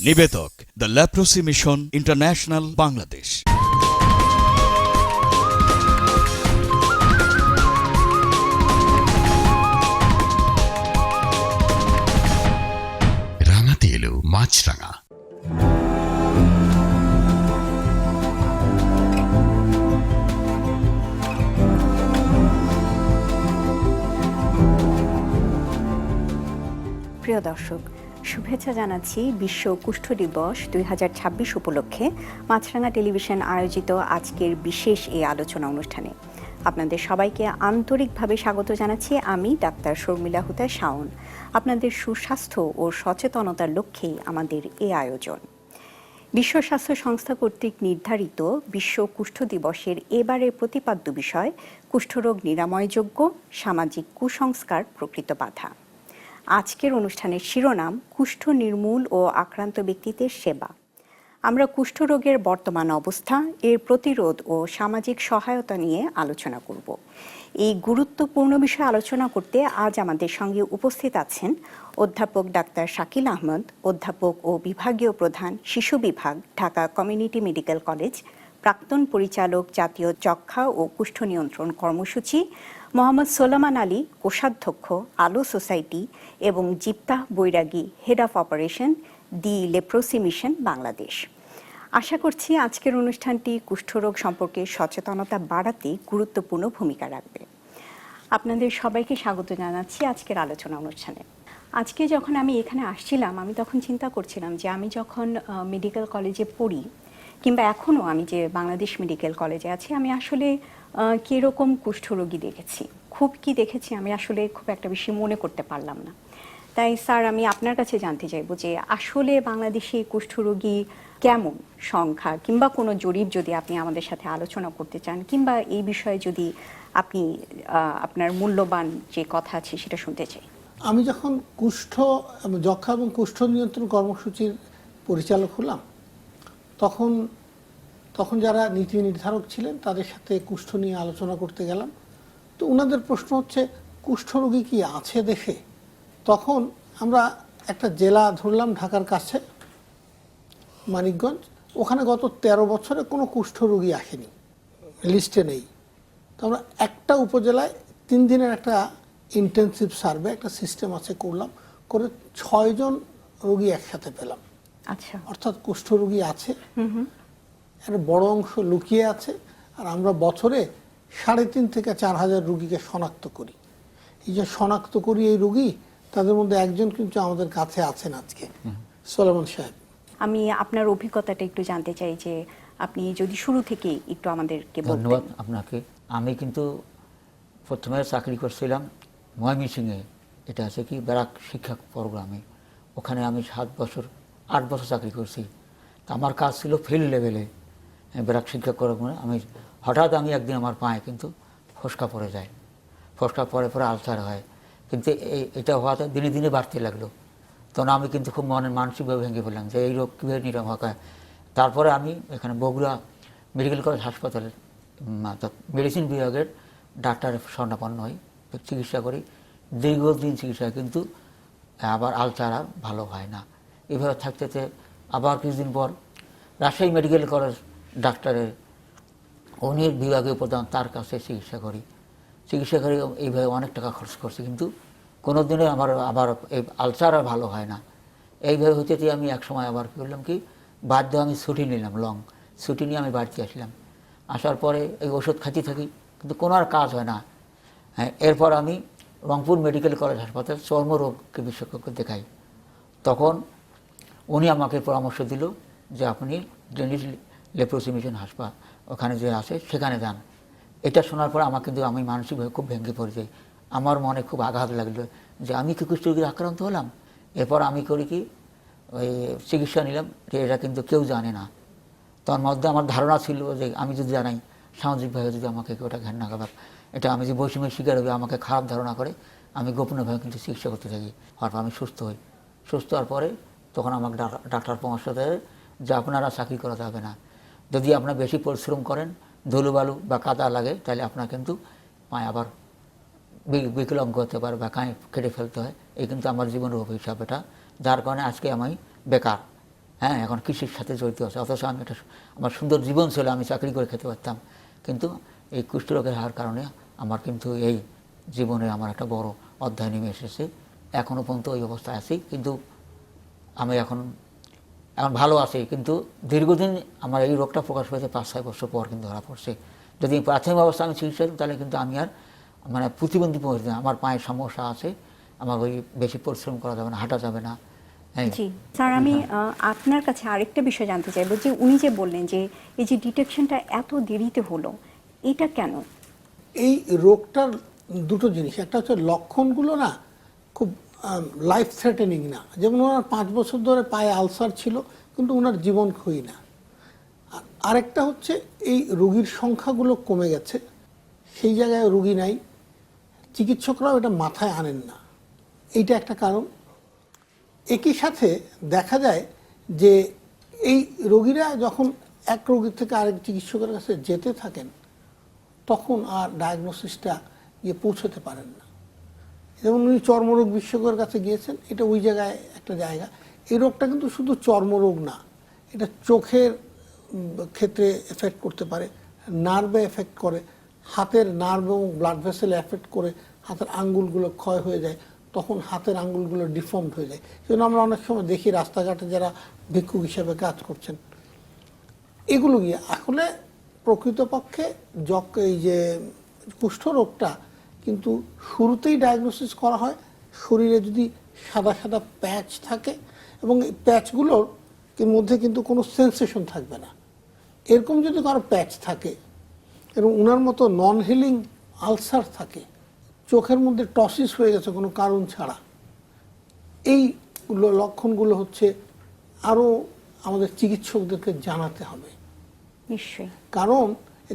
নিবেদক the leprosy mission international Bangladesh. রাঙাতে এলো মাছরাঙা। প্রিয় দর্শক, শুভেচ্ছা জানাচ্ছি বিশ্ব কুষ্ঠ দিবস 2026 উপলক্ষে মাছরাঙা টেলিভিশন আয়োজিত আজকের বিশেষ এই আলোচনা অনুষ্ঠানে আপনাদের সবাইকে আন্তরিকভাবে স্বাগত জানাচ্ছি। আমি ডাক্তার শর্মিলা হুদা শাওন। আপনাদের সুস্বাস্থ্য ও সচেতনতার লক্ষ্যেই আমাদের এই আয়োজন। বিশ্ব স্বাস্থ্য সংস্থা কর্তৃক নির্ধারিত বিশ্ব কুষ্ঠ দিবসের এবারের প্রতিপাদ্য বিষয় কুষ্ঠরোগ নিরাময়যোগ্য সামাজিক কুসংস্কার প্রকৃত বাধা। আজকের অনুষ্ঠানের শিরোনাম কুষ্ঠ নির্মূল ও আক্রান্ত ব্যক্তিদের সেবা। আমরা কুষ্ঠরোগের বর্তমান অবস্থা, এর প্রতিরোধ ও সামাজিক সহায়তা নিয়ে আলোচনা করব। এই গুরুত্বপূর্ণ বিষয়ে আলোচনা করতে আজ আমাদের সঙ্গে উপস্থিত আছেন অধ্যাপক ডাক্তার শাকিল আহমদ, অধ্যাপক ও বিভাগীয় প্রধান শিশু বিভাগ, ঢাকা কমিউনিটি মেডিকেল কলেজ, প্রাক্তন পরিচালক জাতীয় যক্ষ্মা ও কুষ্ঠ নিয়ন্ত্রণ কর্মসূচি, মোহাম্মদ সোলামান আলী, কোষাধ্যক্ষ আলো সোসাইটি, এবং Jiptah Bairagi, head of operation, the leprosy mission Bangladesh. আশা করছি আজকের অনুষ্ঠানটি কুষ্ঠরোগ সম্পর্কে সচেতনতা বাড়াতে গুরুত্বপূর্ণ ভূমিকা রাখবে। আপনাদের সবাইকে স্বাগত জানাচ্ছি আজকের আলোচনা অনুষ্ঠানে। আজকে যখন আমি এখানে আসছিলাম, আমি তখন চিন্তা করছিলাম যে আমি যখন মেডিকেল কলেজে পড়ি, কিংবা এখনও আমি যে বাংলাদেশ মেডিকেল কলেজে আছি, আমি আসলে কীরকম কুষ্ঠরোগী দেখেছি, খুব কি দেখেছি আমি আসলে খুব একটা বেশি মনে করতে পারলাম না। তাই স্যার, আমি আপনার কাছে জানতে চাইবো যে আসলে বাংলাদেশে কুষ্ঠরোগী কেমন সংখ্যা, কিংবা কোনো জরিপ যদি আপনি আমাদের সাথে আলোচনা করতে চান, কিংবা এই বিষয়ে যদি আপনি আপনার মূল্যবান যে কথা আছে সেটা শুনতে চাই। আমি যখন যক্ষ্মা এবং কুষ্ঠ নিয়ন্ত্রণ কর্মসূচির পরিচালক হলাম, তখন যারা নীতি নির্ধারক ছিলেন তাদের সাথে কুষ্ঠ নিয়ে আলোচনা করতে গেলাম। তো ওনাদের প্রশ্ন হচ্ছে, কুষ্ঠরোগী কি আছে দেশে? তখন আমরা একটা জেলা ধরলাম ঢাকার কাছে, মানিকগঞ্জ। ওখানে গত 13 বছরে কোনো কুষ্ঠরোগী আসেনি, লিস্টে নেই। তো আমরা একটা উপজেলায় 3 দিনের একটা ইন্টেনসিভ সার্ভে, একটা সিস্টেম আছে, করে 6 জন রোগী একসাথে পেলাম। আচ্ছা, অর্থাৎ কুষ্ঠরোগী আছে, একটা বড় অংশ লুকিয়ে আছে। আর আমরা বছরে 3.5 থেকে 4 হাজার রোগীকে শনাক্ত করি। এই যে শনাক্ত করি এই রোগী, তাদের মধ্যে একজন কিন্তু আমাদের কাছে আছেন আজকে, সোলামান সাহেব। আমি আপনার অভিজ্ঞতাটা একটু জানতে চাই, যে আপনি যদি শুরু থেকে একটু আমাদেরকে বলতেন। ধন্যবাদ আপনাকে। আমি কিন্তু প্রথমে চাকরি করছিলাম ময়মনসিংহে, এটা আছে কি ব্যারাক শিক্ষা প্রোগ্রামে। ওখানে আমি 8 বছর চাকরি করছি। তা আমার কাজ ছিল ফিল্ড লেভেলে, ব্যারাক শিক্ষা প্রোগ্রামে। হঠাৎ একদিন আমার পায়ে কিন্তু ফোসকা পড়ে যায়। ফোসকা পরে আলসার হয়, কিন্তু এটা হওয়াতে দিনে দিনে বাড়তে লাগলো। তখন আমি কিন্তু খুব মানসিকভাবে ভেঙে পড়লাম যে এই রোগ কীভাবে নিরাময় হয়। তারপরে আমি এখানে বগুড়া মেডিকেল কলেজ হাসপাতালের মেডিসিন বিভাগের ডাক্তারের শরণাপন্ন হই, চিকিৎসা করি। দীর্ঘদিন চিকিৎসা, কিন্তু আবার আলসার আর ভালো হয় না। এভাবে থাকতে আবার কিছুদিন পর রাজশাহী মেডিকেল কলেজ ডাক্তারের উনি বিভাগীয় প্রধান, তার কাছে চিকিৎসা করি। এইভাবে অনেক টাকা খরচ করছি, কিন্তু কোনো দিনে আবার এই আলসার আর ভালো হয় না। এইভাবে হতে আমি একসময় আবার কী করলাম, কি বাধ্য আমি ছুটি নিলাম, লং ছুটি নিয়ে আমি বাড়িতে আসলাম। আসার পরে এই ওষুধ খাইতে থাকি, কিন্তু কোনো আর কাজ হয় না। হ্যাঁ, এরপর আমি রংপুর মেডিকেল কলেজ হাসপাতাল চর্মরোগকে বিশেষজ্ঞ দেখাই। তখন উনি আমাকে পরামর্শ দিল যে আপনি ডেনিশ লেপ্রোসি মিশন হাসপাতাল ওখানে যে আছে সেখানে যান। এটা শোনার পর আমি মানসিকভাবে খুব ভেঙে পড়ে যাই। আমার মনে খুব আঘাত লাগলো যে আমি কি কুষ্ঠরোগীর আক্রান্ত হলাম। এরপর আমি করি কি, ওই চিকিৎসা নিলাম, যে এটা কিন্তু কেউ জানে না। তার মধ্যে আমার ধারণা ছিল যে আমি যদি জানাই, সামাজিকভাবে যদি আমাকে ওটা ঘেন্না খাবার, এটা আমি যে বৈষম্যের শিকার হবে, আমাকে খারাপ ধারণা করে, আমি গোপনীয়ভাবে কিন্তু চিকিৎসা করতে থাকি। হওয়ার পর আমি সুস্থ হই। সুস্থ হওয়ার পরে তখন আমাকে ডাক্তার পরামর্শ দেয় যে আপনারা চাকরি করা যাবে না, যদি আপনার বেশি পরিশ্রম করেন, ধুলোবালু বা কাদা লাগে, তাহলে আপনার কিন্তু পায়ে আবার বিকলাঙ্গ হতে পারে বা কেটে ফেলতে হয়। এই কিন্তু আমার জীবনের অভিশাপ এটা, যার কারণে আজকে আমি বেকার। হ্যাঁ, এখন কৃষির সাথে জড়িত আছে, অথচ আমি একটা আমার সুন্দর জীবন ছিল, আমি চাকরি করে খেতে পারতাম, কিন্তু এই কুষ্ঠরোগের হওয়ার কারণে আমার কিন্তু এই জীবনে আমার একটা বড় অধ্যায় নেমে এসেছে। এখনও পর্যন্ত ওই অবস্থায় আছি, কিন্তু আমি এখন ভালো আছি, কিন্তু দীর্ঘদিন আমার এই রোগটা প্রকাশ পেয়েছে 5-6 বছর পর কিন্তু ধরা পড়ছে। যদি প্রাথমিক অবস্থা আমি চিকিৎসা করি তাহলে কিন্তু আমি আর মানে প্রতিবন্ধী পরিস্থিতি, আমার পায়ের সমস্যা আছে, আমার ওই বেশি পরিশ্রম করা যাবে না, হাঁটা যাবে না। হ্যাঁ জি স্যার, আমি আপনার কাছে আরেকটা বিষয় জানতে চাইবো যে উনি যে বললেন যে এই যে ডিটেকশনটা এত দেরিতে হলো, এটা কেন? এই রোগটার দুটো জিনিস, একটা হচ্ছে লক্ষণগুলো না খুব লাইফ থ্রেটেনিং না, যেমন ওনার 5 বছর ধরে পায়ে আলসার ছিল কিন্তু ওনার জীবন ক্ষয়ী না। আরেকটা হচ্ছে এই রোগীর সংখ্যাগুলো কমে গেছে, সেই জায়গায় রোগী নাই, চিকিৎসকরাও এটা মাথায় আনেন না, এইটা একটা কারণ। একই সাথে দেখা যায় যে এই রোগীরা যখন এক রোগীর থেকে আরেক চিকিৎসকের কাছে যেতে থাকেন তখন আর ডায়াগনোসিসটা গিয়ে পৌঁছতে পারেন না। যেমন উনি চর্মরোগ বিশেষজ্ঞের কাছে গিয়েছেন, এটা ওই জায়গায় একটা জায়গা। এই রোগটা কিন্তু শুধু চর্মরোগ না, এটা চোখের ক্ষেত্রে এফেক্ট করতে পারে, নার্ভে এফেক্ট করে, হাতের নার্ভ এবং ব্লাড ভেসেলে এফেক্ট করে হাতের আঙ্গুলগুলো ক্ষয় হয়ে যায়, তখন হাতের আঙ্গুলগুলো ডিফর্মড হয়ে যায়। সেজন্য আমরা অনেক সময় দেখি রাস্তাঘাটে যারা ভিক্ষুক হিসেবে কাজ করছেন, এগুলো গিয়ে আসলে প্রকৃতপক্ষে এই যে কুষ্ঠরোগটা কিন্তু শুরুতেই ডায়াগনোসিস করা হয় শরীরে যদি সাদা সাদা প্যাচ থাকে, এবং এই প্যাচগুলোর মধ্যে কিন্তু কোনো সেন্সেশন থাকবে না। এরকম যদি কারো প্যাচ থাকে এবং ওনার মতো নন হিলিং আলসার থাকে, চোখের মধ্যে টসিস হয়ে গেছে কোনো কারণ ছাড়া, এই লক্ষণগুলো হচ্ছে আরও আমাদের চিকিৎসকদেরকে জানাতে হবে। নিশ্চয়ই। কারণ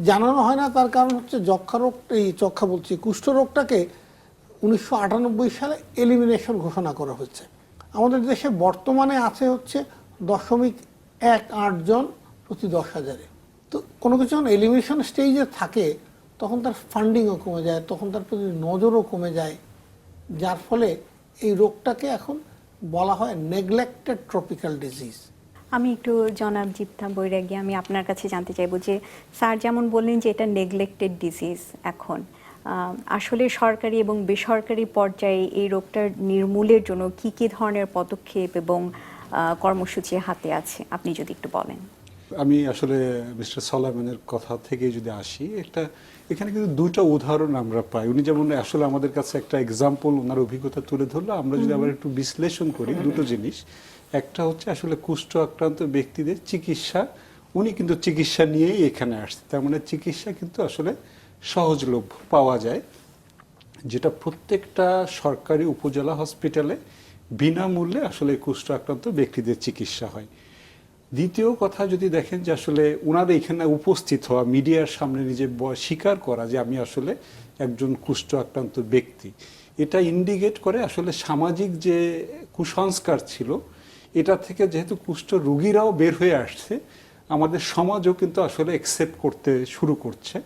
জানানো হয় না, তার কারণ হচ্ছে কুষ্ঠরোগটাকে 1998 সালে এলিমিনেশন ঘোষণা করা হয়েছে। আমাদের দেশে বর্তমানে আছে হচ্ছে 0.18 জন প্রতি 10,000। তো কোনো কিছু যখন এলিমিনেশন স্টেজে থাকে তখন তার ফান্ডিংও কমে যায়, তখন তার প্রতি নজরও কমে যায়, যার ফলে এই রোগটাকে এখন বলা হয় নেগলেক্টেড ট্রপিক্যাল ডিজিজ। আমি একটু জনাব জিপ্তা বৈরাগী, আমি আপনার কাছে জানতে চাইবো যে স্যার যেমন বললেন যে এটা নেগলেক্টেড ডিজিজ, এখন আসলে সরকারি এবং বেসরকারি পর্যায়ে এই রোগটার নির্মূলের জন্য কি কি ধরনের পদক্ষেপ এবং কর্মসূচি হাতে আছে, আপনি যদি একটু বলেন। আমি আসলে মিস্টার সোলাইমানের কথা থেকে যদি আসি, এখানে কিন্তু দুইটা উদাহরণ আমরা পাই। উনি যেমন আসলে আমাদের কাছে একটা এক্সাম্পল, ওনার অভিজ্ঞতা তুলে ধরলো। আমরা যদি আবার একটু বিশ্লেষণ করি দুটো জিনিস, একটা হচ্ছে আসলে কুষ্ঠ আক্রান্ত ব্যক্তিদের চিকিৎসা, উনি কিন্তু চিকিৎসা নিয়েই এখানে আসছে, তার মানে চিকিৎসা কিন্তু আসলে সহজলভ্য পাওয়া যায়, যেটা প্রত্যেকটা সরকারি উপজেলা হসপিটালে বিনামূল্যে আসলে কুষ্ঠ আক্রান্ত ব্যক্তিদের চিকিৎসা হয়। দ্বিতীয় কথা যদি দেখেন যে আসলে ওনার এখানে উপস্থিত হওয়া, মিডিয়ার সামনে নিজে স্বীকার করা যে আমি আসলে একজন কুষ্ঠ আক্রান্ত ব্যক্তি, এটা ইন্ডিকেট করে আসলে সামাজিক যে কুসংস্কার ছিল এটা থেকে যেহেতু কুষ্ঠ রোগীরাও বের হয়ে আসছে, আমাদের সমাজও কিন্তু আসলে অ্যাকসেপ্ট করতে শুরু করছে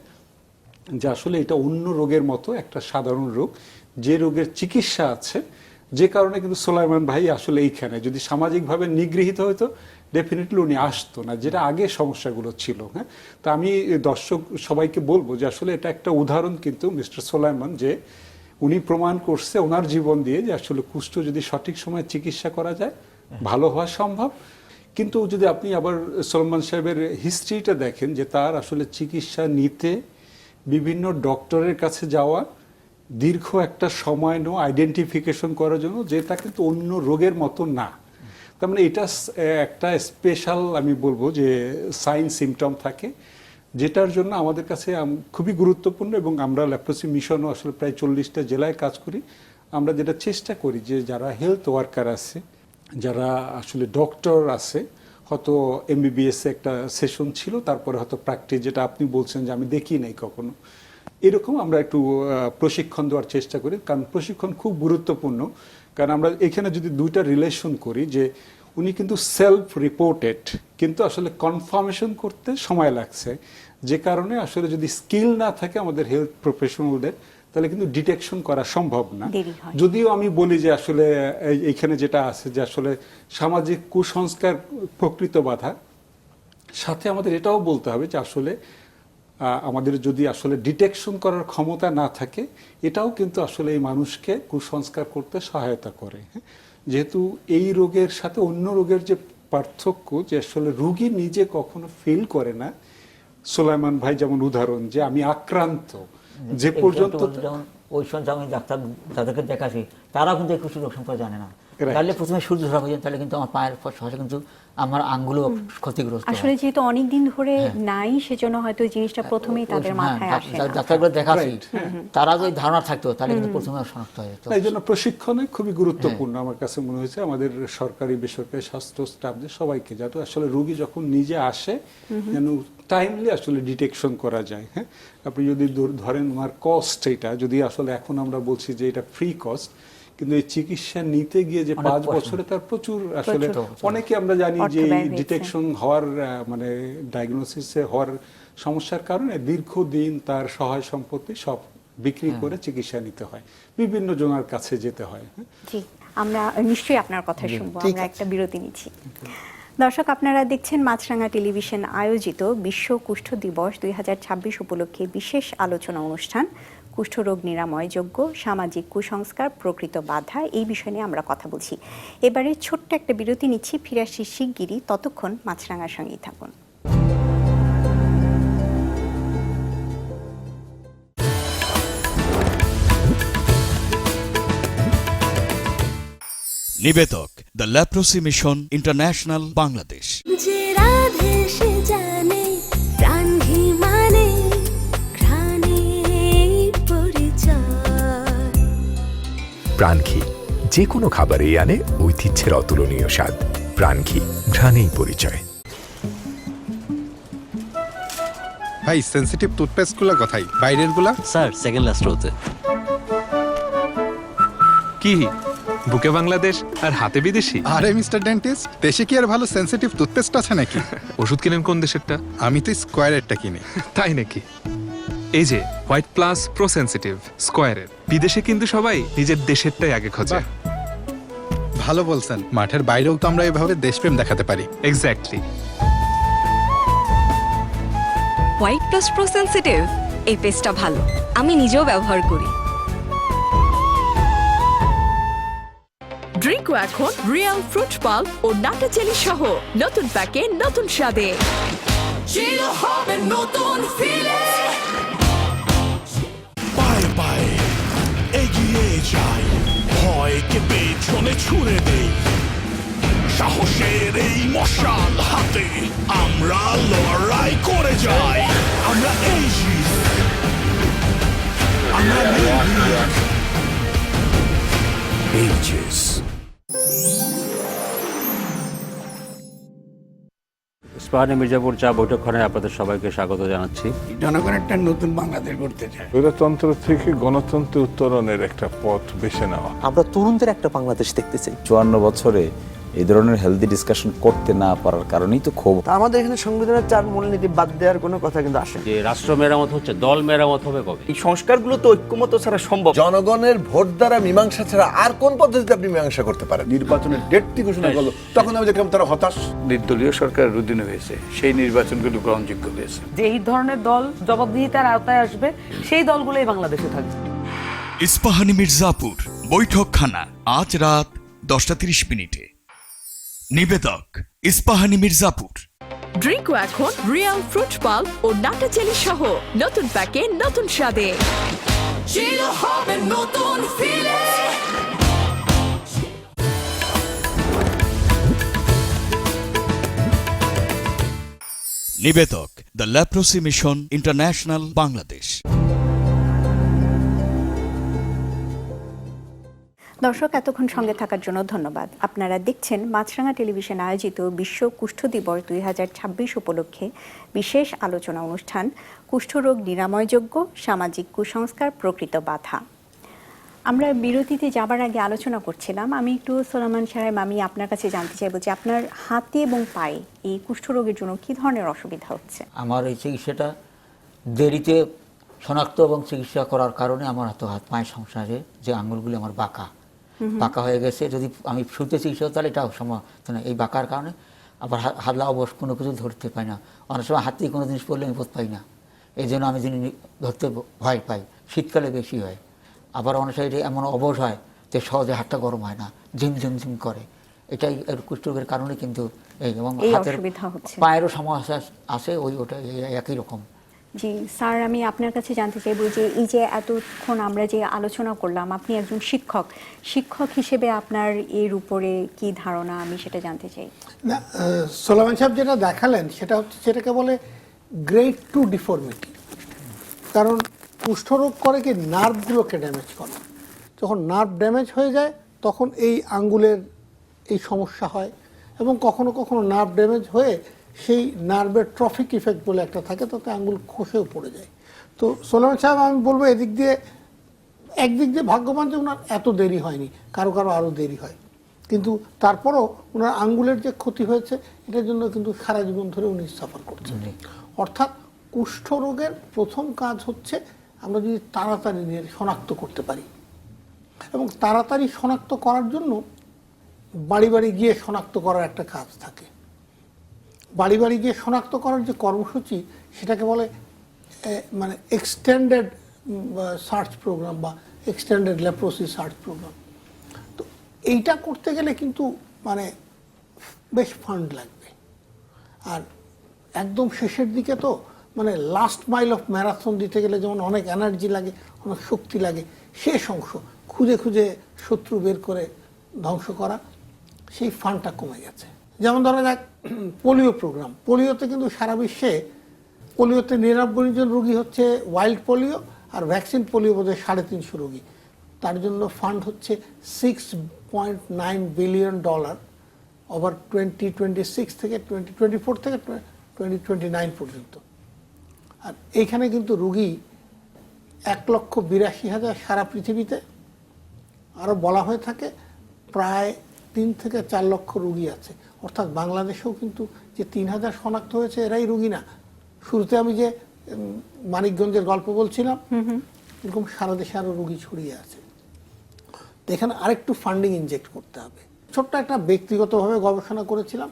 যে আসলে এটা অন্য রোগের মতো একটা সাধারণ রোগ, যে রোগের চিকিৎসা আছে, যে কারণে কিন্তু সোলাইমান ভাই আসলে এইখানে যদি সামাজিকভাবে নিগৃহীত হতো ডেফিনেটলি উনি আসতো না, যেটা আগে সমস্যাগুলো ছিল। হ্যাঁ, তা আমি দর্শক সবাইকে বলবো যে আসলে এটা একটা উদাহরণ কিন্তু মিস্টার সোলাইমান, যে উনি প্রমাণ করছে ওনার জীবন দিয়ে যে আসলে কুষ্ঠ যদি সঠিক সময়ে চিকিৎসা করা যায় ভালো হওয়া সম্ভব। কিন্তু যদি আপনি আবার সোলাইমান সাহেবের হিস্ট্রিটা দেখেন, যে তার আসলে চিকিৎসা নিতে বিভিন্ন ডক্টরের কাছে যাওয়া, দীর্ঘ একটা সময় নেওয়া আইডেন্টিফিকেশন করার জন্য, যেটা কিন্তু অন্য রোগের মতো না। তার মানে এটা একটা স্পেশাল, আমি বলবো যে সাইন সিমটম থাকে, যেটার জন্য আমাদের কাছে খুবই গুরুত্বপূর্ণ। এবং আমরা লেপ্রোসি মিশনও আসলে প্রায় 40টা জেলায় কাজ করি। আমরা যেটা চেষ্টা করি যে যারা হেলথ ওয়ার্কার আছে, যারা আসলে ডক্টর আছে, হয়তো MBBS একটা সেশন ছিল, তারপরে হয়তো প্র্যাকটিস, যেটা আপনি বলছেন যে আমি দেখি নাই কখনো, এরকম আমরা একটু প্রশিক্ষণ দেওয়ার চেষ্টা করি। কারণ প্রশিক্ষণ খুব গুরুত্বপূর্ণ, কারণ আমরা এখানে যদি দুইটা রিলেশন করি, যে উনি কিন্তু সেলফ রিপোর্টেড, কিন্তু আসলে কনফার্মেশন করতে সময় লাগছে, যে কারণে আসলে যদি স্কিল না থাকে আমাদের হেলথ প্রফেশনালদের, তাহলে কিন্তু ডিটেকশন করা সম্ভব না। দেরি হয়। যদিও আমি বলি যে আসলে এইখানে যেটা আছে যে আসলে সামাজিক কুসংস্কার প্রকৃত বাধা, সাথে আমাদের এটাও বলতে হবে যে আসলে আমাদের যদি আসলে ডিটেকশন করার ক্ষমতা না থাকে, এটাও কিন্তু আসলে এই মানুষকে কুসংস্কার করতে সহায়তা করে। যেহেতু এই রোগের সাথে অন্য রোগের যে পার্থক্য, যে আসলে রোগী নিজে কখনো ফিল করে না। সোলাইমান ভাই যেমন উদাহরণ, যে আমি আক্রান্ত, যে পর্যন্ত ওই সময় আমি ডাক্তার যাদেরকে দেখাচ্ছি তারা কিন্তু এই কুষ্ঠ রোগ সম্পর্কে জানে না। Right. তাহলে প্রথমে সূর্য ধরা হয়ে যায়, তাহলে কিন্তু আমার পায়ের সহজে কিন্তু আমার আঙ্গুলও ক্ষতিগ্রস্ত হয়। আসলে যেহেতু অনেক দিন ধরে নাই, সেজন্য হয়তো এই জিনিসটা প্রথমেই তাদের মাথায় আসে না। ডাক্তারগুলো দেখাচ্ছি, তারা যদি ধারণা থাকতো তাহলে কিন্তু প্রথমে শনাক্ত হয়ে যেত। এই জন্য প্রশিক্ষণে খুবই গুরুত্বপূর্ণ আমার কাছে মনে হয়েছে আমাদের সরকারি বেসরকারি স্বাস্থ্য স্টাফদের সবাইকে, যাতে আসলে রোগী যখন নিজে আসে যেন টাইমলি আসলে ডিটেকশন করা যায়। হ্যাঁ, আপনি যদি ধরেন ওনার কস্ট, এটা যদি আসলে এখন আমরা বলছি যে এটা ফ্রি কস্ট, কিন্তু এই চিকিৎসা নিতে গিয়ে যে 5 বছরে তার প্রচুর আসলে অনেকে আমরা জানি যে ডিটেকশন হওয়ার মানে ডায়াগনোসিসে হওয়ার সমস্যার কারণে দীর্ঘদিন তার সহায় সম্পত্তি সব বিক্রি করে চিকিৎসা নিতে হয়, বিভিন্ন জনের কাছে যেতে হয়। জি, আমরা নিশ্চয়ই আপনার কথা শুনবো। আমরা একটা বিরতি নিচ্ছি। দর্শক, আপনারা দেখছেন মাছরাঙা টেলিভিশন আয়োজিত বিশ্ব কুষ্ঠ দিবস 2026 উপলক্ষে বিশেষ আলোচনা অনুষ্ঠান কুষ্ঠরোগ নিরাময়যোগ্য, সামাজিক কুসংস্কার, প্রকৃত বাধা, এই বিষয় নিয়ে আমরা কথা বলছি। এবারে ছোট্ট একটা বিরতি নিচ্ছি, ফিরে আসছি শিগগিরই। ততক্ষণ মাছরাঙার সঙ্গেই থাকুন। নিবেদক, the leprosy mission international Bangladesh. যে রাধে সে জানে প্রাণ ঘি মানে ঘ্রাণে পরিচয়। প্রাণঘি যে কোনো খাবারেই আনে ঐতিহ্যের অতুলনীয় স্বাদ। প্রাণঘি, ঘ্রাণেই পরিচয়। ভাই, সেনসিটিভ টুথপেস্টগুলো কোথায়? বাইরের গুলা? স্যার, সেকেন্ড লাস্ট রোতে। কি বুকে বাংলাদেশ আর হাতে বিদেশি? আরে মিস্টার ডেন্টিস্ট, দেশে কি আর ভালো সেনসিটিভ টুথপেস্ট আছে নাকি? ওষুধ কিনেন কোন দেশেরটা? আমি তো স্কয়ারেরটা কিনি। তাই নাকি? এই যে হোয়াইট প্লাস প্রো সেনসিটিভ স্কয়ারের, বিদেশে কিন্তু সবাই নিজের দেশেরটাই আগে খোঁজে। ভালো বলছেন, মাঠের বাইরেও তো আমরা এভাবে দেশপ্রেম দেখাতে পারি। Exactly. White plus pro sensitive, এই পেস্টটা ভালো, আমি নিজেও ব্যবহার করি। ড্রিঙ্কো এখন রিয়াল ফ্রুট পাল্প ও নাটা চেলি সহ নতুন প্যাকে নতুন স্বাদে। চিলো হবে নতুন ফিলে। পায়ে পায়ে এগিয়ে যাই, ভয়কে পেছনে ছুড়ে দেই, সাহসের এই মশাল হাতে আমরা লড়াই করে যাই। আমরা এজিস, আমরা এজিস। ইস্পাহানি মির্জাপুর চা বৈঠকখানায় আপনাদের সবাইকে স্বাগত জানাচ্ছি। জনগণ একটা নতুন বাংলাদেশ করতে চায়। স্বৈরতন্ত্র থেকে গণতন্ত্রে উত্তরণের একটা পথ বেছে নেওয়া। আমরা তরুণদের একটা বাংলাদেশ দেখতে চাই। 54 বছরে এই ধরনের হেলদি ডিসকাশন করতে না পারার কারণেই তো ক্ষোভ। আমাদের এখানে সংবিধানের 4 মূলনীতি বাদ দেওয়ার কোনো কথা কিন্তু আসে না। যে রাষ্ট্র মেরামত হচ্ছে, দল মেরামত হবে কবে? এই সংস্কারগুলো তো ঐক্যমত ছাড়া সম্ভব। জনগণের ভোট দ্বারা মীমাংসা ছাড়া আর কোন পদ্ধতিতে আপনি মীমাংসা করতে পারেন? নির্বাচনের ডেটটি ঘোষণা করলো, তখন আমি দেখলাম তারা হতাশ। নির্দলীয় সরকারের অধীনে হয়েছে, সেই নির্বাচনগুলো গ্রহণযোগ্য হয়েছে। যে এই ধরনের দল জবাবদিহিতার আওতায় আসবে, সেই দলগুলোই বাংলাদেশে থাকবে। ইস্পাহানি মির্জাপুর বৈঠকখানা, আজ রাত 10:30। নিবেদক, ইস্পাহানি মির্জাপুর। ড্রিঙ্কো এখন রিয়াল ফ্রুট পাল্প ও নাটা চেলি সহ নতুন প্যাকে নতুন স্বাদে। চিলো হবে নতুন ফিলে। নিবেদক, the leprosy mission international Bangladesh. দর্শক, এতক্ষণ সঙ্গে থাকার জন্য ধন্যবাদ। আপনারা দেখছেন মাছরাঙা টেলিভিশন আয়োজিত বিশ্ব কুষ্ঠ দিবস 2026 উপলক্ষে বিশেষ আলোচনা অনুষ্ঠান কুষ্ঠরোগ নিরাময়যোগ্য, সামাজিক কুসংস্কার, প্রকৃত বাধা। আমরা বিরতিতে যাবার আগে আলোচনা করছিলাম, আমি একটু সোলাইমান সাহেব, আমি আপনার কাছে জানতে চাইবো যে আপনার হাতে এবং পায়ে এই কুষ্ঠরোগের জন্য কি ধরনের অসুবিধা হচ্ছে? আমার এই চিকিৎসাটা দেরিতে শনাক্ত এবং চিকিৎসা করার কারণে আমার হাত পায়ের সমস্যা আছে, যে আঙুলগুলি আমার বাঁকা হয়ে গেছে। যদি আমি শুতে চিকিৎসা তাহলে এটাও সম্ভব না, এই বাঁকার কারণে আবার হাতলা অবশ কোনো কিছু ধরতে পাই না, অনেক সময় হাতে কোনো জিনিস পড়লে আমি বোধ পাই না, এই জন্য আমি জিনিস ধরতে ভয় পাই, শীতকালে বেশি হয়। আবার অনেক সাইডে এমন অবশ হয় যে সহজে হাতটা গরম হয় না, ঝিমঝিম করে, এটাই কুষ্ঠরোগের কারণে কিন্তু এই, এবং হাতের পায়েরও সমস্যা আছে ওটা একই রকম। জি স্যার, আমি আপনার কাছে জানতে চাইব যে এই যে এতক্ষণ আমরা যে আলোচনা করলাম, আপনি একজন শিক্ষক হিসেবে আপনার এর উপরে কি ধারণা, আমি সেটা জানতে চাই। না, সোলাইমান সাহেব যেটা দেখালেন সেটা হচ্ছে, সেটাকে বলে গ্রেড 2 ডিফর্মিটি। কারণ কুষ্ঠরোগ করে কি নার্ভগুলোকে ড্যামেজ করে, যখন নার্ভ ড্যামেজ হয়ে যায় তখন এই আঙ্গুলের এই সমস্যা হয়, এবং কখনো কখনো নার্ভ ড্যামেজ হয়ে সেই নার্ভের ট্রফিক ইফেক্ট বলে একটা থাকে, তাতে আঙ্গুল খসেও পড়ে যায়। তো সোলাইমান সাহেব, আমি বলবো একদিক দিয়ে ভাগ্যবান যে ওনার এত দেরি হয়নি, কারো আরও দেরি হয়, কিন্তু তারপরও ওনার আঙ্গুলের যে ক্ষতি হয়েছে এটার জন্য কিন্তু সারা জীবন ধরে উনি সাফার করছেন। অর্থাৎ কুষ্ঠরোগের প্রথম কাজ হচ্ছে আমরা যদি তাড়াতাড়ি শনাক্ত করতে পারি, এবং তাড়াতাড়ি শনাক্ত করার জন্য বাড়ি বাড়ি গিয়ে শনাক্ত করার একটা কাজ থাকে। বাড়ি বাড়ি গিয়ে শনাক্ত করার যে কর্মসূচি, সেটাকে বলে মানে এক্সটেন্ডেড সার্চ প্রোগ্রাম বা এক্সটেন্ডেড লেপ্রোসি সার্চ প্রোগ্রাম। তো এইটা করতে গেলে কিন্তু মানে বেশ ফান্ড লাগবে, আর একদম শেষের দিকে তো মানে লাস্ট মাইল অফ ম্যারাথন দিতে গেলে যেমন অনেক এনার্জি লাগে, অনেক শক্তি লাগে, শেষ অংশ খুঁজে খুঁজে শত্রু বের করে ধ্বংস করা, সেই ফান্ডটা কমে গেছে। যেমন ধরা যাক পোলিও প্রোগ্রাম, পোলিওতে কিন্তু সারা বিশ্বে পোলিওতে 99 জন রোগী হচ্ছে ওয়াইল্ড পোলিও, আর ভ্যাকসিন পোলিও বোধহয় 350 রোগী। তার জন্য ফান্ড হচ্ছে $6.9 বিলিয়ন ওভার 2026 থেকে 2024 থেকে 2029 পর্যন্ত। আর এইখানে কিন্তু রোগী 1,82,000 সারা পৃথিবীতে, আরও বলা হয়ে থাকে প্রায় 3 থেকে 4 লক্ষ রোগী আছে। অর্থাৎ বাংলাদেশেও কিন্তু যে 3000 শনাক্ত হয়েছে এরাই রোগী না। শুরুতে আমি যে মানিকগঞ্জের গল্প বলছিলাম, এরকম সারা দেশে আরও রোগী ছড়িয়ে আছে। তো এখানে আরেকটু ফান্ডিং ইনজেক্ট করতে হবে। ছোট্ট একটা ব্যক্তিগতভাবে গবেষণা করেছিলাম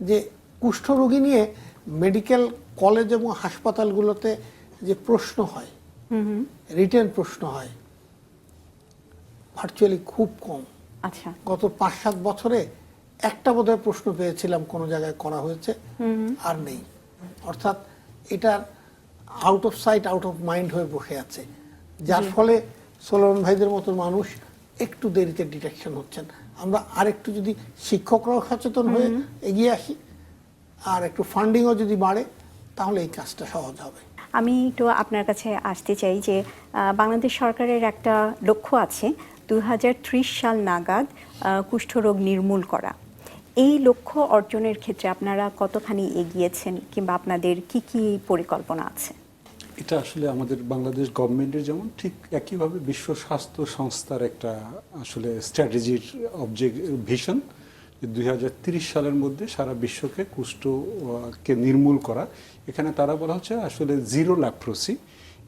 যে কুষ্ঠরোগী নিয়ে মেডিকেল কলেজ এবং হাসপাতালগুলোতে যে প্রশ্ন হয়, রিটেন প্রশ্ন হয়, ভার্চুয়ালি খুব কম। আচ্ছা, গত 5-7 বছরে একটা বোধহয় প্রশ্ন পেয়েছিলাম কোনো জায়গায় করা হয়েছে, আর নেই। অর্থাৎ এটা out of sight out of mind হয়ে বসে আছে, যার ফলে সোলাইমান ভাইদের মতো মানুষ একটু দেরিতে ডিটেকশন হচ্ছেন। আমরা আরেকটু যদি শিক্ষকরাও সচেতন হয়ে এগিয়ে আসি, আর একটু ফান্ডিংও যদি বাড়ে, তাহলে এই কাজটা সহজ হবে। আমি একটু আপনার কাছে আসতে চাই যে বাংলাদেশ সরকারের একটা লক্ষ্য আছে 2030 সাল নাগাদ কুষ্ঠরোগ নির্মূল করা। এই লক্ষ্য অর্জনের ক্ষেত্রে আপনারা কতখানি এগিয়েছেন, কিংবা আপনাদের কি কি পরিকল্পনা আছে? এটা আসলে আমাদের বাংলাদেশ গভর্নমেন্টের যেমন ঠিক একইভাবে বিশ্ব স্বাস্থ্য সংস্থার একটা আসলে স্ট্র্যাটেজির ভিশন, 2030 সালের মধ্যে সারা বিশ্বকে কুষ্ঠকে নির্মূল করা। এখানে তারা বলা হচ্ছে আসলে জিরো ল্যাপ্রোসি।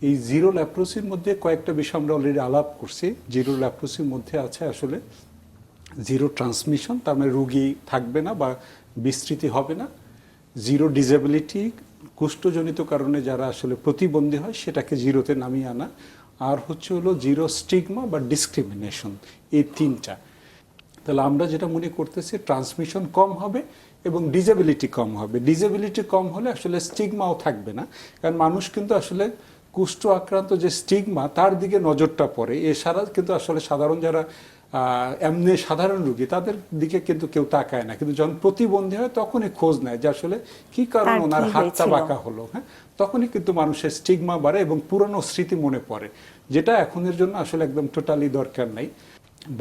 এই জিরো ল্যাপ্রোসির মধ্যে কয়েকটা বিষয় আমরা অলরেডি আলাপ করছি। জিরো ল্যাপ্রোসির মধ্যে আছে আসলে জিরো ট্রান্সমিশন, তার মানে রোগী থাকবে না বা বিস্তৃতি হবে না। জিরো ডিসেবিলিটি, কুষ্ঠজনিত কারণে যারা আসলে প্রতিবন্ধী হয় সেটাকে জিরোতে নামিয়ে আনা। আর হচ্ছে হলো জিরো স্টিগমা বা ডিসক্রিমিনেশন, এই 3টা। তাহলে আমরা যেটা মনে করতেছি ট্রান্সমিশন কম হবে এবং ডিসেবিলিটি কম হবে। ডিসেবিলিটি কম হলে আসলে স্টিগমাও থাকবে না, কারণ মানুষ কিন্তু আসলে কুষ্ঠ আক্রান্ত যে স্টিগমা তার দিকে নজরটা পড়ে। এছাড়া কিন্তু আসলে সাধারণ যারা এমনি সাধারণ রোগী তাদের দিকে কিন্তু কেউ তাকায় না, কিন্তু যখন প্রতিবন্ধী হয় তখনই খোঁজ নেয় যে আসলে কি কারণ ওনার হাতটা বাঁকা হলো। হ্যাঁ, তখনই কিন্তু মানুষের স্টিগমা বাড়ে এবং পুরনো স্মৃতি মনে পড়ে, যেটা এখনের জন্য আসলে একদম টোটালি দরকার নাই।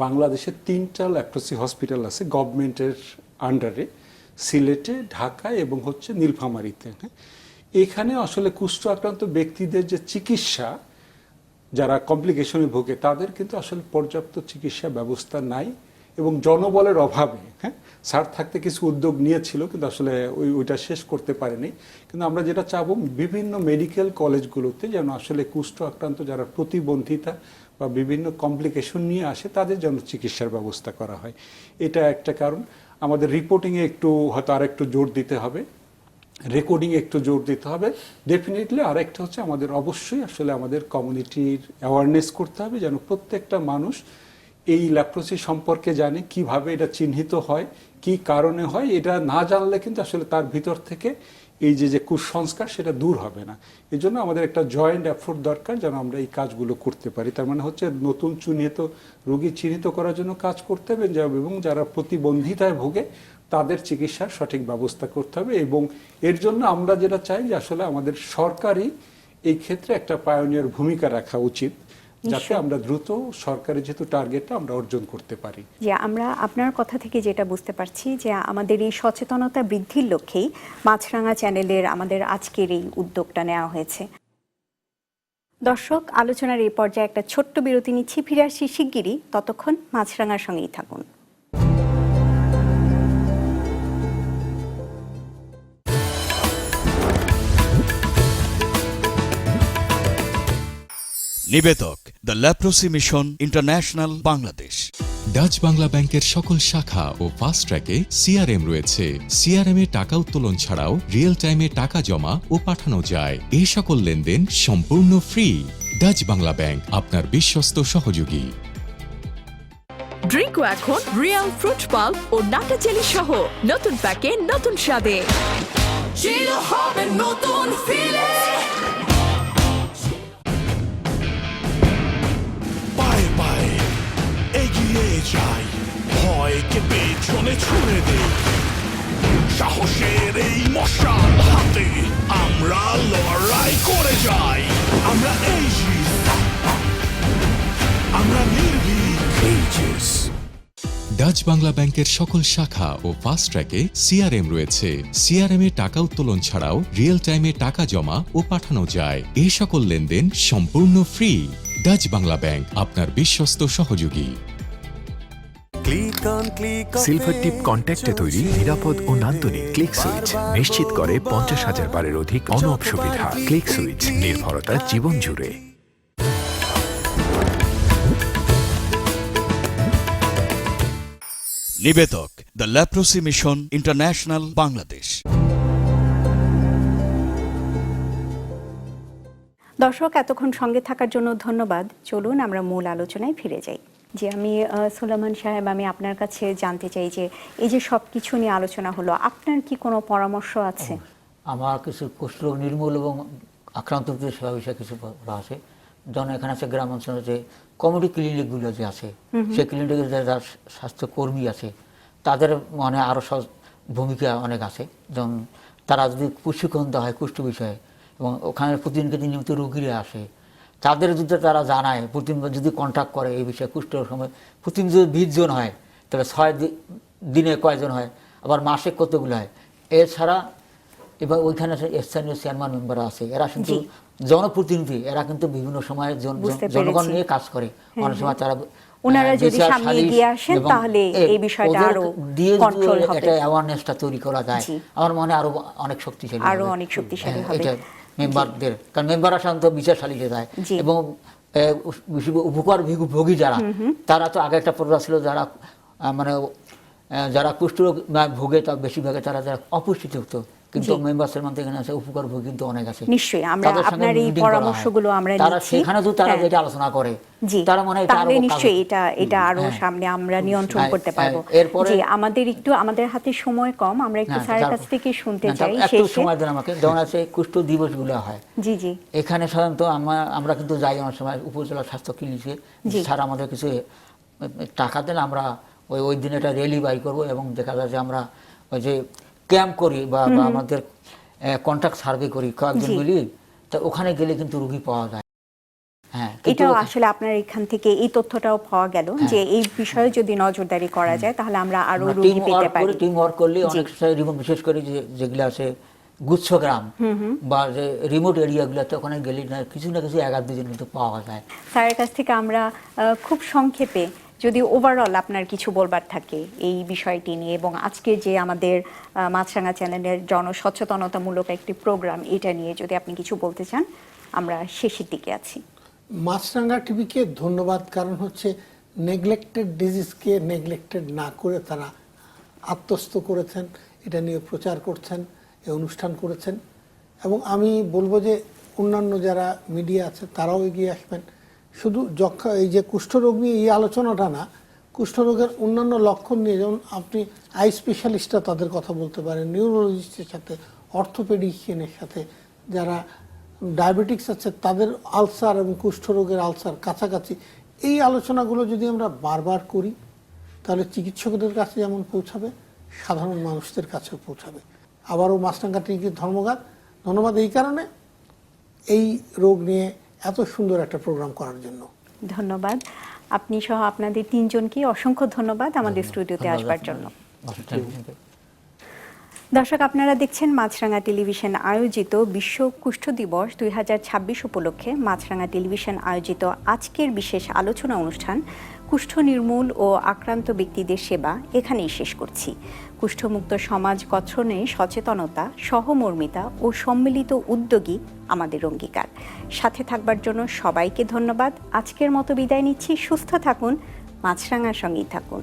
বাংলাদেশে 3টা ল্যাপ্রোসি হসপিটাল আছে গভর্নমেন্টের আন্ডারে, সিলেটে, ঢাকায় এবং হচ্ছে নীলফামারীতে। এখানে আসলে কুষ্ঠ আক্রান্ত ব্যক্তিদের যে চিকিৎসা, যারা কমপ্লিকেশনে ভোগে, তাদের কিন্তু আসলে পর্যাপ্ত চিকিৎসা ব্যবস্থা নাই এবং জনবলের অভাবে, হ্যাঁ, স্যার থাকতে কিছু উদ্যোগ নিয়েছিল কিন্তু আসলে ওইটা শেষ করতে পারেনি। কিন্তু আমরা যেটা চাবো বিভিন্ন মেডিকেল কলেজগুলোতে যেন আসলে কুষ্ঠ আক্রান্ত যারা প্রতিবন্ধিতা বা বিভিন্ন কমপ্লিকেশন নিয়ে আসে তাদের জন্য চিকিৎসার ব্যবস্থা করা হয়। এটা একটা কারণ। আমাদের রিপোর্টিংয়ে একটু হয়তো আর একটু জোর দিতে হবে, রেকর্ডিং একটু জোর দিতে হবে ডেফিনেটলি। আরেকটা হচ্ছে আমাদের অবশ্যই আসলে আমাদের কমিউনিটির অ্যাওয়ারনেস করতে হবে যেন প্রত্যেকটা মানুষ এই লেপ্রোসি সম্পর্কে জানে, কিভাবে এটা চিহ্নিত হয়, কি কারণে হয়। এটা না জানলে কিন্তু আসলে তার ভিতর থেকে এই যে কুসংস্কার সেটা দূর হবে না। এই জন্য আমাদের একটা জয়েন্ট এফোর্ট দরকার যেন আমরা এই কাজগুলো করতে পারি। তার মানে হচ্ছে নতুন চিহ্নিত রোগী চিহ্নিত করার জন্য কাজ করতে হবে এবং যারা প্রতিবন্ধিতায় ভোগে তাদের চিকিৎসার সঠিক ব্যবস্থা করতে হবে। এবং এর জন্য আমরা যেটা চাই যে আসলে আমাদের সরকারই এই ক্ষেত্রে একটা পায়োনিয়ার ভূমিকা রাখা উচিত, যাতে আমরা দ্রুত সরকারি যেহেতু টার্গেটটা আমরা অর্জন করতে পারি। যে আমরা আপনার কথা থেকে যেটা বুঝতে পারছি যে আমাদের এই সচেতনতা বৃদ্ধির লক্ষ্যেই মাছরাঙা চ্যানেলের আমাদের আজকের এই উদ্যোগটা নেওয়া হয়েছে। দর্শক, আলোচনার এই পর্যায়ে একটা ছোট্ট বিরতি নিচ্ছি, ফিরে আসছি শিগগিরই। ততক্ষণ মাছরাঙার সঙ্গেই থাকুন। নিবেদক the leprosy mission international Bangladesh. Dutch Bangla ব্যাংকের সকল শাখা ও ফাস্ট ট্র্যাকে সিআরএম রয়েছে। সিআরএম এ টাকা উত্তোলন ছাড়াও রিয়েল টাইমে টাকা জমা ও পাঠানো যায়। এই সকল লেনদেন সম্পূর্ণ ফ্রি। ডাচ বাংলা ব্যাংক, আপনার বিশ্বস্ত সহযোগী। ড্রিঙ্কো এখন রিয়াল ফ্রুট পাল্প ও নাটা জেলি সহ নতুন প্যাকে নতুন স্বাদে। চিলো হবে নতুন ফিলে। পায়ে পায়ে এগিয়ে যাই, ভয়কে পেছনে ছুড়ে দেই, সাহসের এই মশাল হাতে আমরা লড়াই করে যাই। আমরা এইজিস, আমরা নির্ভীক। এইজিস। ডাচ বাংলা ব্যাংকের সকল শাখা ও ফাস্ট ট্র্যাকে সিআরএম রয়েছে। সিআরএম এ টাকা উত্তোলন ছাড়াও রিয়েল টাইমে টাকা জমা ও পাঠানো যায়। এই সকল লেনদেন সম্পূর্ণ ফ্রি। ডাচ বাংলা ব্যাংক, আপনার বিশ্বস্ত সহযোগী। সিলভার টিপ কন্ট্যাক্টে তৈরি নিরাপদ ও নান্দনিক ক্লিক সুইচ নিশ্চিত করে 50,000 বারের অধিক অন-অফ সুবিধা। ক্লিক সুইচ, নির্ভরতা জীবন জুড়ে। নিবেদক the leprosy mission international Bangladesh. দর্শক, এতক্ষণ সঙ্গে থাকার জন্য ধন্যবাদ। চলুন আমরা মূল আলোচনায় ফিরে যাই। যে আমি সুলেমান সাহেব, আমি আপনার কাছে জানতে চাই যে এই যে সব কিছু নিয়ে আলোচনা হলো, আপনার কি কোনো পরামর্শ আছে? আমার কিছু কুষ্ঠরোগ নির্মূল এবং আক্রান্তদের সেবা বিষয়ে কিছু বলা আছে। যেমন এখানে আছে গ্রাম অঞ্চলে যে কমিউনিটি ক্লিনিকগুলো যে আছে, সেই ক্লিনিকে যারা স্বাস্থ্যকর্মী আছে তাদের মানে আরও ভূমিকা অনেক আছে। যেমন তারা যদি প্রশিক্ষণ দেওয়া হয় কুষ্ঠ বিষয়ে, এবং ওখানে প্রতিদিনকে নিয়মিত রোগীরা আসে, তাদের যদি তারা জানায়, প্রতিদিন যদি কন্ট্যাক্ট করে এই বিষয়ে কুষ্ঠের সময়, প্রতিদিন যদি 20 জন হয় তাহলে 6 দিনে কয়জন হয়, আবার মাসে কতগুলো হয়। এছাড়া এবার ওইখানে স্থানীয় চেয়ারম্যান মেম্বার আছে, এরা কিন্তু জনপ্রতিনিধি, এরা কিন্তু বিভিন্ন সময় জনগণ নিয়ে কাজ করে। অনেক সময় তারা ওনারা যদি সামনে এগিয়ে আসেন তাহলে এই বিষয়টা আরো কন্ট্রোল হবে, এটা অ্যাওয়ারনেসটা তৈরি করা যায়। আমার মনে আরো অনেক শক্তিশালী হবে এটা মেম্বারদের, কারণ মেম্বাররা সাধারণত বিচারশালীতে যায় এবং উপকার ভোগী যারা, তারা তো আগে একটা প্রথা ছিল যারা মানে যারা কুষ্ঠরোগ ভোগে তা বেশিরভাগে তারা যারা অপুষ্টিতে হতো, কিন্তু মেম্বারসের মধ্যে এখানে আছে উপকারভোগী কিন্তু অনেক আছে। নিশ্চয়ই আমরা আপনার এই পরামর্শগুলো আমরা নিচ্ছি, সেখানে তো তারা যেটা আলোচনা করে তারা মনে হয় তাহলে নিশ্চয়ই এটা আরো সামনে আমরা নিয়ন্ত্রণ করতে পারবো। যে আমাদের হাতে সময় কম, আমরা একটু স্যারের কাছ থেকে শুনতে চাই। একটু সময় দেন আমাকে। যেমন আছে কুষ্ঠ দিবসগুলো হয়, জি এখানে সাধারণত আমরা কিন্তু যাই অনেক সময় উপজেলা স্বাস্থ্য ক্লিনিকে, স্যার আমাদের কিছু টাকা দেন, আমরা ওই দিন একটা র্যালি বাই করবো এবং দেখা যায় যে আমরা ওই যে ক্যাম্প করি বা আমাদের কন্ট্যাক্ট সার্ভে করি কয়েকজন মিলি, তা ওখানে গেলে কিন্তু রোগী পাওয়া যায়। এটাও আসলে আপনার এখান থেকে এই তথ্যটাও পাওয়া গেল যে এই বিষয়ে যদি নজরদারি করা যায় তাহলে আমরা আরো রোগী পেতে পারি। টিম ওয়ার্ক করলে অনেক রিমোট, বিশেষ করে যেগুলো আছে গুচ্ছ গ্রাম বা যে রিমোট এরিয়াগুলোতে, ওখানে গেলে কিছু না কিছু 1-2 জন কিন্তু পাওয়া যায়। স্যারের কাছ থেকে আমরা খুব সংক্ষেপে যদি ওভারঅল আপনার কিছু বলবার থাকে এই বিষয়টি নিয়ে এবং আজকে যে আমাদের মাছরাঙা চ্যানেলের জনসচেতনতামূলক একটি প্রোগ্রাম, এটা নিয়ে যদি আপনি কিছু বলতে চান, আমরা শেষের দিকে আছি। মাছরাঙা টিভিকে ধন্যবাদ, কারণ হচ্ছে নেগলেক্টেড ডিজিজকে নেগলেক্টেড না করে তারা আত্মস্থ করেছেন, এটা নিয়ে প্রচার করছেন, এই অনুষ্ঠান করেছেন। এবং আমি বলবো যে অন্যান্য যারা মিডিয়া আছে তারাও এগিয়ে আসবেন। শুধু যক্ষা, এই যে কুষ্ঠরোগ নিয়ে এই আলোচনাটা না, কুষ্ঠরোগের অন্যান্য লক্ষণ নিয়ে, যেমন আপনি আই স্পেশালিস্টরা তাদের কথা বলতে পারেন, নিউরোলজিস্টের সাথে, অর্থোপেডিশিয়ানের সাথে, যারা ডায়াবেটিক্স আছে তাদের আলসার এবং কুষ্ঠরোগের আলসার কাছাকাছি। এই আলোচনাগুলো যদি আমরা বারবার করি তাহলে চিকিৎসকদের কাছে যেমন পৌঁছাবে, সাধারণ মানুষদের কাছেও পৌঁছাবে। আবারও মাছরাঙা টিভিকে ধন্যবাদ এই কারণে, এই রোগ নিয়ে এত সুন্দর একটা প্রোগ্রাম করার জন্য। ধন্যবাদ। আপনি সহ আপনাদের তিনজনকে অসংখ্য ধন্যবাদ আমাদের স্টুডিওতে আসবার জন্য। দর্শক, আপনারা দেখছেন মাছরাঙা টেলিভিশন আয়োজিত বিশ্ব কুষ্ঠ দিবস 2026 উপলক্ষে মাছরাঙা টেলিভিশন আয়োজিত আজকের বিশেষ আলোচনা অনুষ্ঠান কুষ্ঠ নির্মূল ও আক্রান্ত ব্যক্তিদের সেবা এখানেই শেষ করছি। কুষ্ঠমুক্ত সমাজ গঠনে সচেতনতা, সহমর্মিতা ও সম্মিলিত উদ্যোগই আমাদের অঙ্গীকার। সাথে থাকবার জন্য সবাইকে ধন্যবাদ। আজকের মতো বিদায় নিচ্ছি। সুস্থ থাকুন, মাছরাঙার সঙ্গেই থাকুন।